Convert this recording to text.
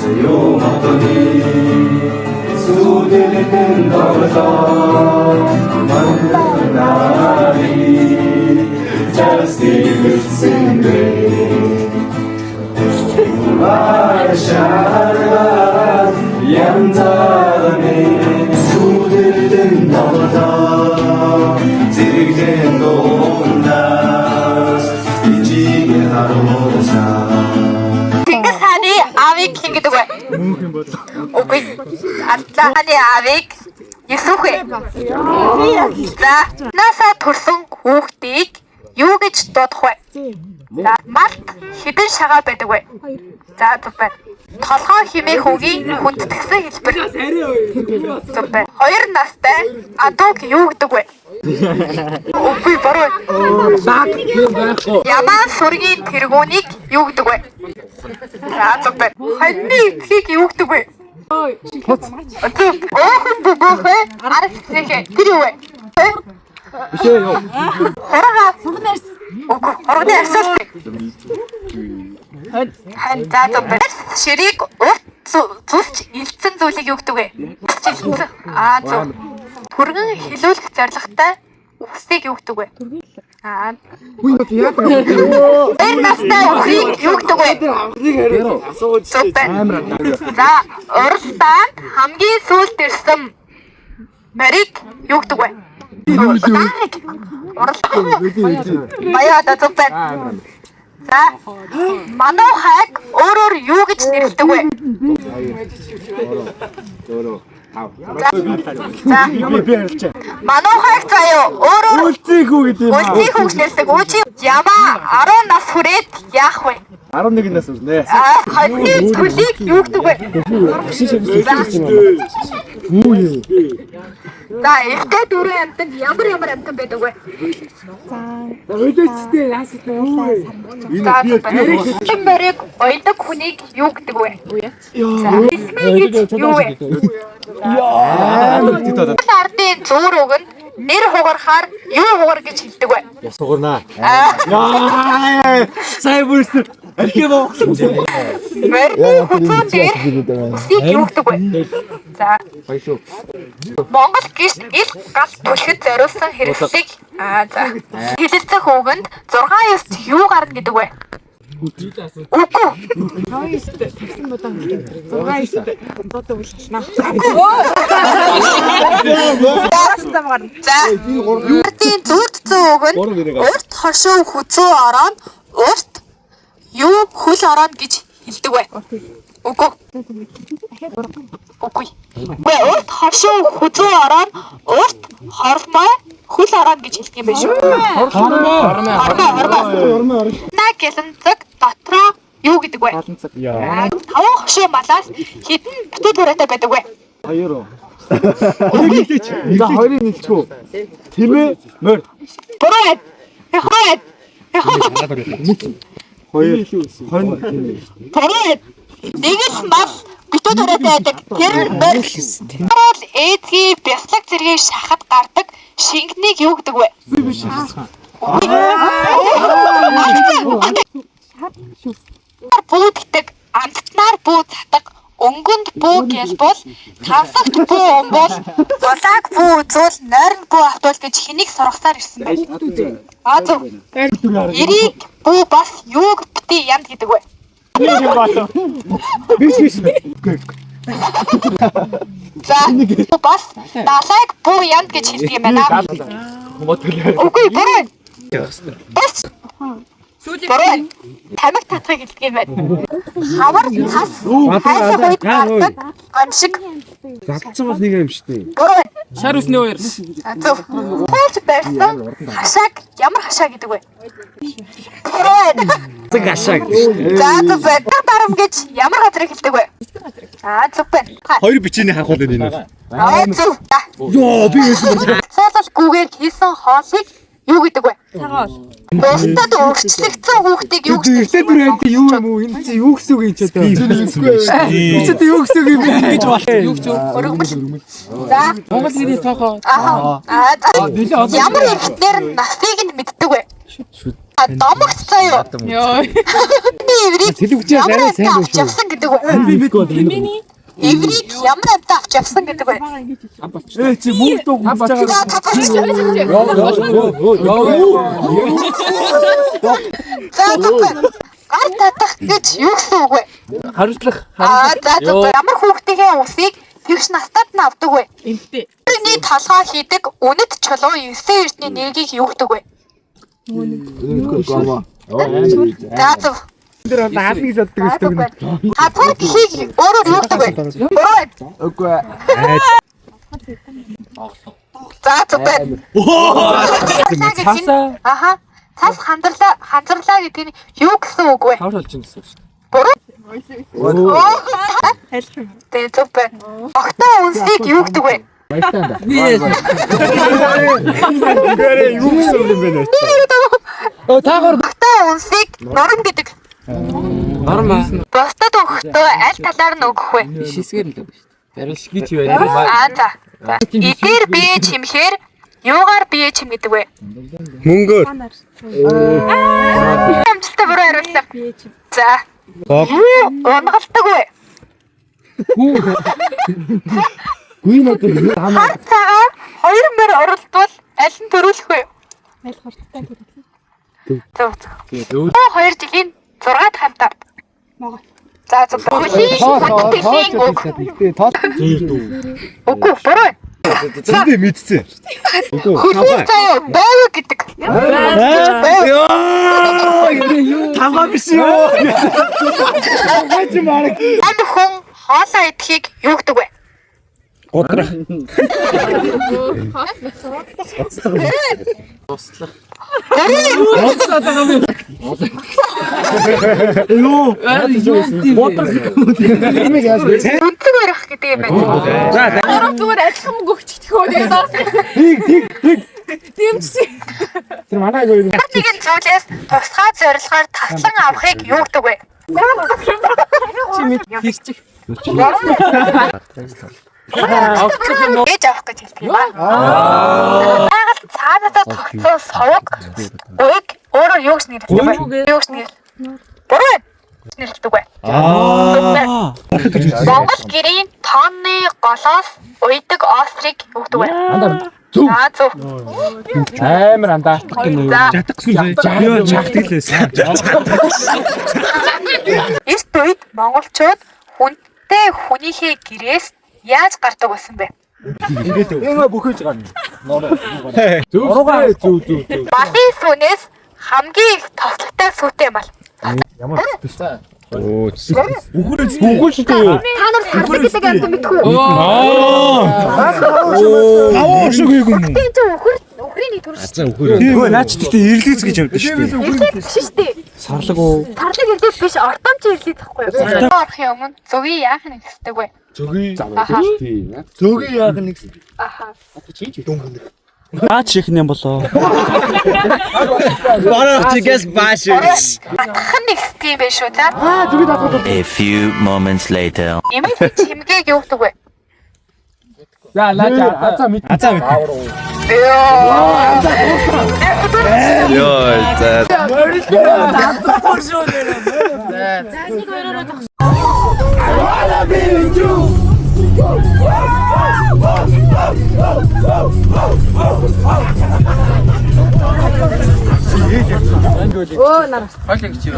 소용없더니 수들든 더러 만난 날이 Just listen day 마샤라 얌전히 수들든 더러 지르게 논다 이지게 하루사 Чингисхааны аавыг хэн гэдэг вэ? Үгүй. Антааны аавыг Юсуф ээ. За, насаа төрсөн хүүхдийг юу гэж дуудах вэ? За, малт хэдэн шагаа байдаг вэ? За, зүг байна. Толгой хэмээх үгийн хүндэтгсэн хэлбэр. Зүг байна. 2 настай адууг юу гэдэг вэ? Үгүй буруу. Ямаан сургийн тэргүүнийг юу гэдэг вэ? За, зүг байна. Хоньны эцгийг юу гэдэг вэ? Оохон бөөхөө ард хэсэхэ тэр юу вэ? Бишээ юу? Хорога сурнаас. Үгүй, хорогны асуулт. За байна. Ширийг урт зүсч илтсэн зүйлийг юу гэдэг вэ? Зөв. Түргэн хилүүлэх зорилготой үхсийг юу гэдэг вэ? Үгүй яа. Тэр настай үхийг юу гэдэг вэ? Зөв байна. За, уралдаанд хамгийн сүүлд ирсэн морийг юу гэдэг вэ? Баяа зөв байна. За, манайхайг өөрөөр юу гэж нэрлэдэг вэ? За, манайхайг заяа өөрөөр Үлцээгүү гэдэг юм. үлцээх үг нэрлэдэг. Үчи ямаа 10 нас хүрээд яах вэ? 11 нас үрнэ. Хоньны цөлийг юу гэдэг вэ? За, ихтэй дөрөв амтанд ямар амтан байдаг вэ? Өлөөчтэй яастай юу вэ? Хэн морийг ойдог хүнийг юу гэдэг вэ? За, гэж юу вэ? Ардын зүүр үг нь нэр хугарахаар юу хугар гэж хэлдэг вэ? Сугарнаа. Яа! Сайн бүрсэн. Архив авах. Морины хүзүүн дээр үсийг юу гэдэг вэ? За, Баяшуу. Монгол гişт ил гал түлхэд зориулсан хэрэгслийг за. Хэлэлцэх үгэнд 6-9 юу гарна гэдэг вэ? Үгүй. 6-9 тавсан бодог. 6-9 бодог үлчнаа. За. Ардын зүудцэн үг нь урт хошуу хүзүү ороод урт юу хөл ороод гэж хэлдэг вэ? Үгүй. Үгүй. Урт хошуу хүзүү ороод урт хормой хөл ороод гэж хэлдэг юм байна шүү. Хормой. Наа гэлэнцэг дотроо юу гэдэг вэ? Таван хошуу малаас хэдэн бүтэн төрөйтэй байдаг вэ? 2. За 2-ыг хэлчихв. Тэмээ морь. Буруу байна. Хойд. 2. Буруу. Нэг л мал бүтэн төрөйтэй байдаг. Тэр морь. Тэрэл эдгийн бяцлаг зэргийг шахад гардаг шингэнийг юу гэдэг вэ? Буу гэдэг амттнаар буу цатаг өнгөнд буу гэлбол хансагт буу өмбол улааг буу үзвэл нойрон буу автуул гэж хэнийг сургасаар ирсэн байна. Зөв. Эрийг буу бас юуг бити янд гэдэг вэ? Биш. За бас далайг буу янд гэж хэлдэг юм байна. Үгүй буруу. Буруу. Тамиг татхыг хэлдэг юм байна. Хавар тас хайлах үед гардаг гомшиг. Загцсан бас нэг юм шүү дээ. Буруу. Шар үсний хоёр. Зөв. Хоолж барьсан хашааг ямар хашаа гэдэг вэ? Цаг хашаа гэдэг. За зөв байна. Дарам гэж ямар газрыг хэлдэг вэ? Зөв байна. Хоёр бичээний хахуул энэ. Зөв. Йоо би юусэн бэ? Цаалал гүгээр хийсэн хоолыг юу гэдэг вэ? Цагаал. Бусдад өөрчлөгдсөн хүүхдийг юу гэж Ихтэй бүр амт юу юм уу? Энэ чи юу гэсэн үг юм ч одоо. Би ч юу гэсэн үг юм гэж байна. Юу ч өргөмөл. За. Монгол хэлний цонхоо. Ямар ихтер насыг нь мэддэг вэ? Домогт заяа. Эврийг ямар амтаа авч явсан гэдэг вэ? Эврийг ямар амтаа авч явсан гэдэг вэ? Чи мөнгө дуу хийж байгаа. Гар татах гэж юу гэсэн үг вэ? Хариуцлах. Ямар хүүхдийнхээ усыг тэгш настад нь авдаг вэ? Эмтээ. Тэрний толгой хийдэг үнэт чулуу 9 эрдний нэргийг юу гэдэг вэ? За зөв. Тэр хаалт гэж боддог шүү дээ. Хатгаар гэхийг өөрөөр юу гэдэг вэ? Буруу. Үгүй. За зөв байна. Цаасаа Аха. Цаас хандралаа гэдэг нь юу гэсэн үг вэ? хавар болж гэсэн шүү дээ. Буруу. Тайлх юм. Тэ зөв байна. Огтоо үнсийг юу гэдэг вэ? Гэрээ юу гэсэн юм бэ? Таагаар Огтоо үнсийг норм гэдэг. нормаа. Бусдад өгөхдөө аль талаар нь өгөх вэ? Шисгээр л өгнө шүү дээ. Барил шигэж байна. За. Эдгээр бие чимхээр юугаар бие чим гэдэг вэ? Мөнгөөр. Амжилттай буруу хариуллаа. За. Юу унгалдаг вэ? Гүн надад Хар цагаан 2 мөр оролдвол аль нь төрүүлэх вэ? Аль хурдтай төрөх. Зөв. 2 жилийн 6 дахь хамтаар. Могоо. За зөв. Хөлийн үг. Үгүй буруу. зөндөө мэдсэн. Хөлийн заяа байв гэдэг. Таваа биш юу? Хаач марк. Ань хүн хоолоо идэхийг юу гэдэг вэ? Готрах. Үнцэг барих гэдэг юм байна. Арав зүгээр адилхан мөнгө өгчих тхөө тэгээд аас. Тэг. Дэмжсэн. Тэр манай гоо. Нэгэн зүйлээс тусгай зорилгоор таслан авахыг юу гэдэг вэ? Хэрчих. Ээж авах гэж хэлдэг юм аа. Байгаль цаанаасаа тогтсон совог уйг өөрөөр юу гэж нэрлэдэг вэ? Юу гэж нэрлэдэг? Буруу нэрлэдэг вэ? Монгол гэрийн тооны голоос уйдаг острыг юу гэдэг вэ? Зөв. Амар андаартах гэнэ. Яа чагтгэлээс. Эрт үед монголчууд хүнтэй хүнийхээ гэрээс яаж гардаг байсан бэ? Ингээ бүхэлж гарна. Зөв. Малын сүнээс хамгийн их тослогтой сүтэй мал. Ямар төстэй. Оо. Бүхэл шүү дээ. Та нар сарлаг гэдэг юм мэдгүй юу? Аваа шиг юм. Тийм ч өхрийн нэг төрөл шүү. Үгүй наач тэгтээ ирлийц гэж явдаг шүү дээ. Ирлээд шүү дээ. Сарлаг уу? Сарлаг ирлээд биш ортомч ирлээд тахгүй юу? Орохын өмнө зөвий яах нэг хэсдэг вэ? Зөгийн яах нэг. Аха. Наач их юм болоо. Барах чигээс баашш. Атхан нэг хэсдэг юм биш үү та? A few moments later. Эмээ чимгээг юу гэдэг вэ? За лаачаа мэд. Ёо, за. Оо нарах. Хойлоо гэж юу?